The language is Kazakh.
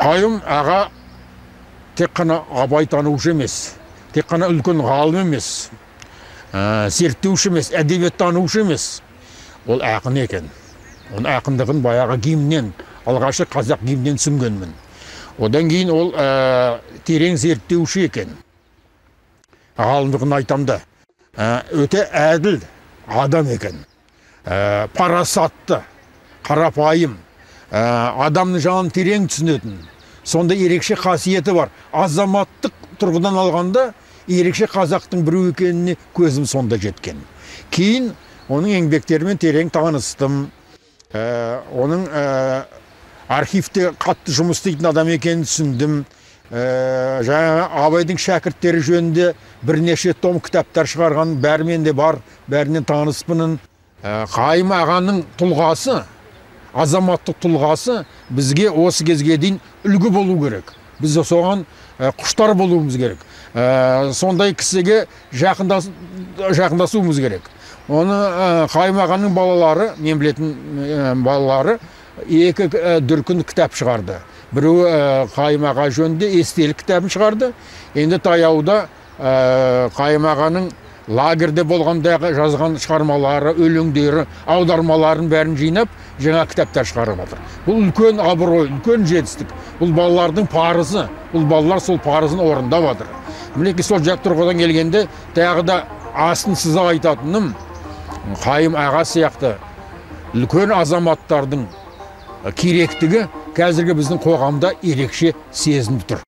Қайым аға тек қана абай танушы емес, тек қана үлкен ғалым емес, зерттеуші емес, әдебиет танушы емес. Ол ақын екен. Оның ақындығын баяғы гимнен, алғашы қазақ гимнен түсінгенмін. Одан кейін ол терең зерттеуші екен. Ғалымдығын айтамда. Өте әділ адам екен. Парасатты, қарапайым, адамның жанын терең түсінетін. Сонда ерекше қасиеті бар. Азаматтық тұрғыдан алғанда ерекше қазақтың біреу екеніне көзім сонда жеткен. Кейін оның еңбектерімен терең таныстым. Оның архивте қатты жұмыс істейтін адам екенін түсіндім. Жаңа Абайдың шәкірттері жөнінде бірнеше том кітаптар шығарған, бәрімен де бар, бәрінен таныспынын. Қайым ағаның тұлғасы, азаматтық тұлғасы бізге осы кезге дейін үлгі болу керек. Біз соған құштар болуымыз керек. Сондай кісіге жақындасуымыз керек. Оны Қайым ағаның балалары, мен білетін балалары, екі дүркін кітап шығарды. Біреуі Қайым аға жөнінде естелік кітабын шығарды. Енді таяуда Қайым ағаның лагерде болғандағы жазған шығармалары, өлеңдері, аудармаларын бәрін жинап, жаңа кітаптар шығарып жатыр. Бұл үлкен абырой, үлкен жетістік. Бұл балалардың парызы. Бұл балалар сол парызын орындап жатыр. Мінекей сол жақ тұрғыдан келгенде, тағы да астын сыза айтатыным, Қайым аға сияқты үлкен азаматтардың керектігі қазіргі біздің қоғамда ерекше сезініп тұр.